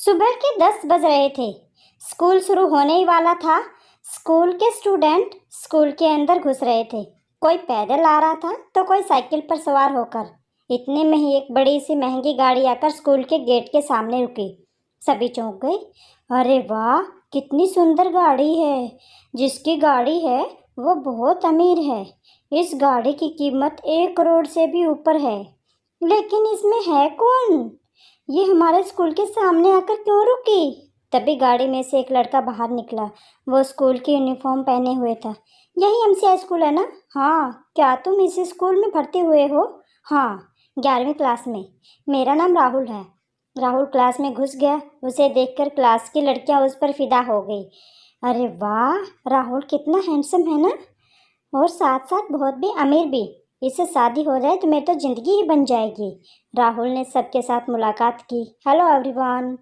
सुबह के 10 बज रहे थे। स्कूल शुरू होने ही वाला था। स्कूल के स्टूडेंट स्कूल के अंदर घुस रहे थे। कोई पैदल आ रहा था तो कोई साइकिल पर सवार होकर। इतने में ही एक बड़ी सी महंगी गाड़ी आकर स्कूल के गेट के सामने रुकी। सभी चौंक गए। अरे वाह, कितनी सुंदर गाड़ी है। जिसकी गाड़ी है वो बहुत अमीर है। इस गाड़ी की कीमत 1 करोड़ से भी ऊपर है। लेकिन इसमें है कौन? ये हमारे स्कूल के सामने आकर क्यों रुकी? तभी गाड़ी में से एक लड़का बाहर निकला। वो स्कूल की यूनिफॉर्म पहने हुए था। यही एमसीआई स्कूल है ना? हाँ। क्या तुम इस स्कूल में भर्ती हुए हो? हाँ, 11वीं क्लास में। मेरा नाम राहुल है। राहुल क्लास में घुस गया। उसे देखकर क्लास की लड़कियां उस पर फिदा हो गई। अरे वाह, राहुल कितना हैंडसम है ना, और साथ साथ बहुत भी अमीर भी। इससे शादी हो जाए तो मेरी तो ज़िंदगी ही बन जाएगी। राहुल ने सबके साथ मुलाकात की। हेलो एवरीवन,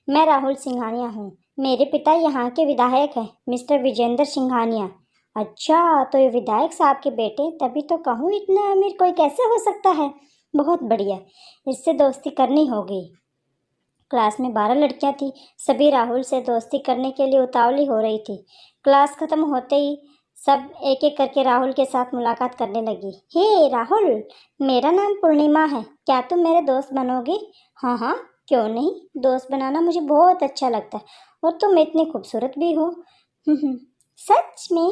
मैं राहुल सिंघानिया हूँ। मेरे पिता यहाँ के विधायक हैं, मिस्टर विजेंद्र सिंघानिया। अच्छा, तो ये विधायक साहब के बेटे, तभी तो कहूँ इतना अमीर कोई कैसे हो सकता है। बहुत बढ़िया, इससे दोस्ती करनी होगी। क्लास में 12 लड़कियां थी। सभी राहुल से दोस्ती करने के लिए उतावली हो रही थी। क्लास खत्म होते ही सब एक एक करके राहुल के साथ मुलाकात करने लगी। हे राहुल, मेरा नाम पूर्णिमा है। क्या तुम मेरे दोस्त बनोगे? हाँ हाँ, क्यों नहीं। दोस्त बनाना मुझे बहुत अच्छा लगता है, और तुम इतनी खूबसूरत भी हो। सच में?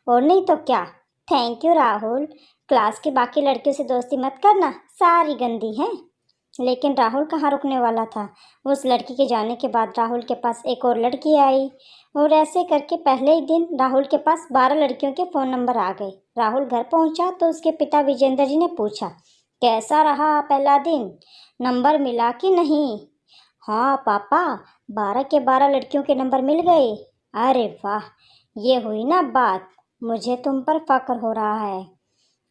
और नहीं तो क्या। Thank you Rahul. क्लास के बाकी लड़कियों से दोस्ती मत करना, सारी गंदी हैं। लेकिन राहुल कहाँ रुकने वाला था। उस लड़की के जाने के बाद राहुल के पास एक और लड़की आई, और ऐसे करके पहले ही दिन राहुल के पास 12 लड़कियों के फ़ोन नंबर आ गए। राहुल घर पहुंचा तो उसके पिता विजेंद्र जी ने पूछा, कैसा रहा पहला दिन? नंबर मिला कि नहीं? हाँ पापा, 12 के 12 लड़कियों के नंबर मिल गए। अरे वाह, ये हुई ना बात। मुझे तुम पर फक्र हो रहा है।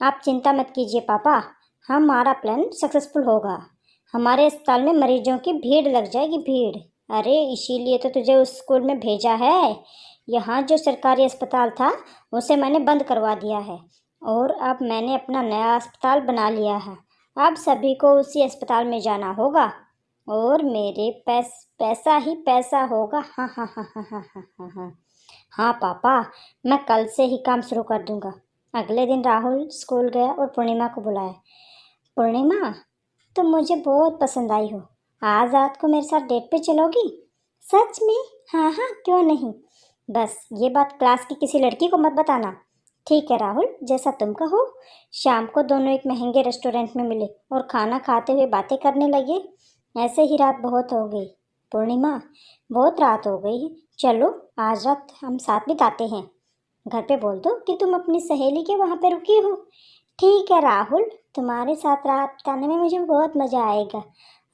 आप चिंता मत कीजिए पापा, हमारा प्लान सक्सेसफुल होगा। हमारे अस्पताल में मरीजों की भीड़ लग जाएगी, भीड़। अरे इसीलिए तो तुझे उस स्कूल में भेजा है। यहाँ जो सरकारी अस्पताल था उसे मैंने बंद करवा दिया है, और अब मैंने अपना नया अस्पताल बना लिया है। अब सभी को उसी अस्पताल में जाना होगा, और मेरे पैसा ही पैसा होगा। हाँ हाँ हाँ हाँ हाँ हाँ हाँ हाँ। हाँ पापा, मैं कल से ही काम शुरू कर दूंगा। अगले दिन राहुल स्कूल गया और पूर्णिमा को बुलाया। पूर्णिमा, तुम मुझे बहुत पसंद आई हो। आज रात को मेरे साथ डेट पे चलोगी? सच में? हाँ हाँ, क्यों नहीं। बस ये बात क्लास की किसी लड़की को मत बताना। ठीक है राहुल, जैसा तुम कहो। शाम को दोनों एक महंगे रेस्टोरेंट में मिले और खाना खाते हुए बातें करने लगे। ऐसे ही रात बहुत हो गई। पूर्णिमा, बहुत रात हो गई है, चलो आज रात हम साथ बिताते हैं। घर पे बोल दो कि तुम अपनी सहेली के वहाँ पे रुकी हो। ठीक है राहुल, तुम्हारे साथ रात बिताने में मुझे बहुत मज़ा आएगा।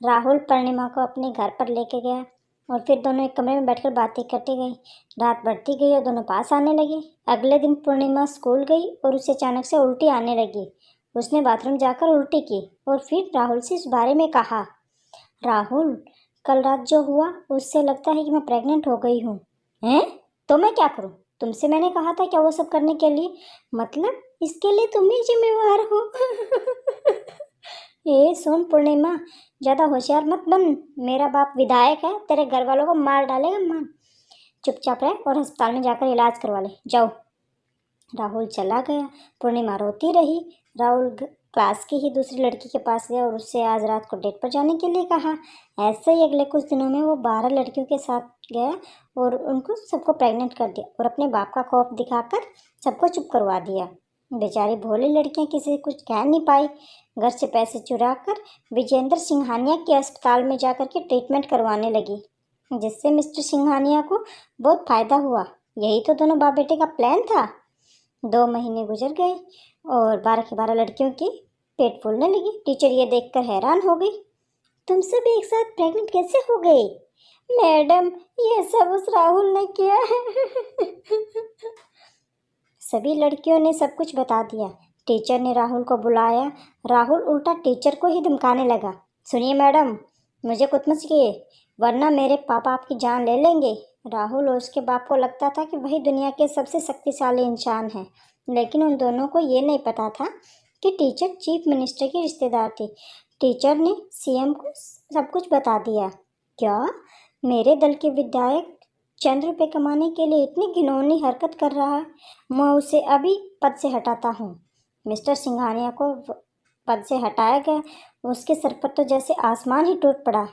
राहुल पूर्णिमा को अपने घर पर लेके गया, और फिर दोनों एक कमरे में बैठकर बातें करते गए। रात बढ़ती गई और दोनों पास आने लगे। अगले दिन पूर्णिमा स्कूल गई और उसे अचानक से उल्टी आने लगी। उसने बाथरूम जाकर उल्टी की और फिर राहुल से इस बारे में कहा। राहुल, कल रात जो हुआ उससे लगता है कि मैं प्रेग्नेंट हो गई हूँ। हैं? तो मैं क्या करूँ? तुमसे मैंने कहा था क्या वो सब करने के लिए? मतलब इसके लिए तुम ही जिम्मेवार हो। ये सुन पूर्णिमा, ज़्यादा होशियार मत बन। मेरा बाप विधायक है, तेरे घर वालों को मार डालेगा, मार। चुपचाप रह और अस्पताल में जाकर इलाज करवा ले, जाओ। राहुल चला गया। पूर्णिमा रोती रही। राहुल क्लास की ही दूसरी लड़की के पास गया और उससे आज रात को डेट पर जाने के लिए कहा। ऐसे ही अगले कुछ दिनों में वो 12 लड़कियों के साथ गया और उनको सबको प्रेग्नेंट कर दिया, और अपने बाप का खौफ दिखाकर सबको चुप करवा दिया। बेचारी भोली लड़कियां किसी से कुछ कह नहीं पाई। घर से पैसे चुरा कर विजेंद्र सिंघानिया के अस्पताल में जाकर के ट्रीटमेंट करवाने लगी, जिससे मिस्टर सिंघानिया को बहुत फ़ायदा हुआ। यही तो दोनों बाप बेटे का प्लान था। 2 महीने गुजर गए और 12 की 12 लड़कियों की पेट फूलने लगी। टीचर ये देखकर हैरान हो गई। तुम सब एक साथ प्रेग्नेंट कैसे हो गए? मैडम, ये सब उस राहुल ने किया है। सभी लड़कियों ने सब कुछ बता दिया। टीचर ने राहुल को बुलाया। राहुल उल्टा टीचर को ही धमकाने लगा। सुनिए मैडम, मुझे कुछ मत कीजिए, वरना मेरे पापा आपकी जान ले लेंगे। राहुल और उसके बाप को लगता था कि वही दुनिया के सबसे शक्तिशाली इंसान हैं, लेकिन उन दोनों को ये नहीं पता था कि टीचर चीफ मिनिस्टर की रिश्तेदार थी। टीचर ने सीएम को सब कुछ बता दिया। क्या मेरे दल के विधायक चंद रुपये कमाने के लिए इतनी घिनौनी हरकत कर रहा है, मैं उसे अभी पद से हटाता हूँ। मिस्टर सिंघानिया को पद से हटाया गया। उसके सर पर तो जैसे आसमान ही टूट पड़ा।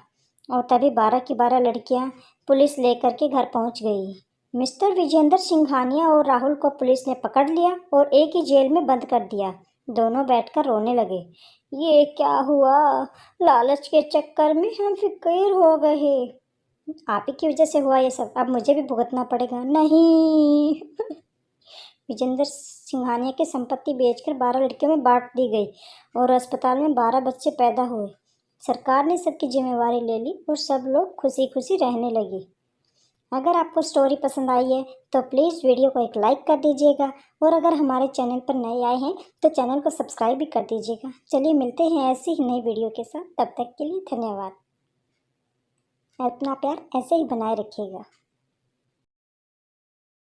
और तभी 12 की 12 लड़कियां पुलिस लेकर के घर पहुंच गई। मिस्टर विजेंद्र सिंघानिया और राहुल को पुलिस ने पकड़ लिया और एक ही जेल में बंद कर दिया। दोनों बैठकर रोने लगे। ये क्या हुआ? लालच के चक्कर में हम फिकीर हो गए। आप ही की वजह से हुआ ये सब, अब मुझे भी भुगतना पड़ेगा। नहीं। विजेंद्र सिंघानिया की संपत्ति बेचकर 12 लड़कियों में बांट दी गई और अस्पताल में 12 बच्चे पैदा हुए। सरकार ने सबकी जिम्मेवारी ले ली और सब लोग खुशी खुशी रहने लगे। अगर आपको स्टोरी पसंद आई है तो प्लीज़ वीडियो को एक लाइक कर दीजिएगा और अगर हमारे चैनल पर नए आए हैं तो चैनल को सब्सक्राइब भी कर दीजिएगा। चलिए मिलते हैं ऐसी ही नई वीडियो के साथ। तब तक के लिए धन्यवाद। अपना प्यार ऐसे ही बनाए रखिएगा।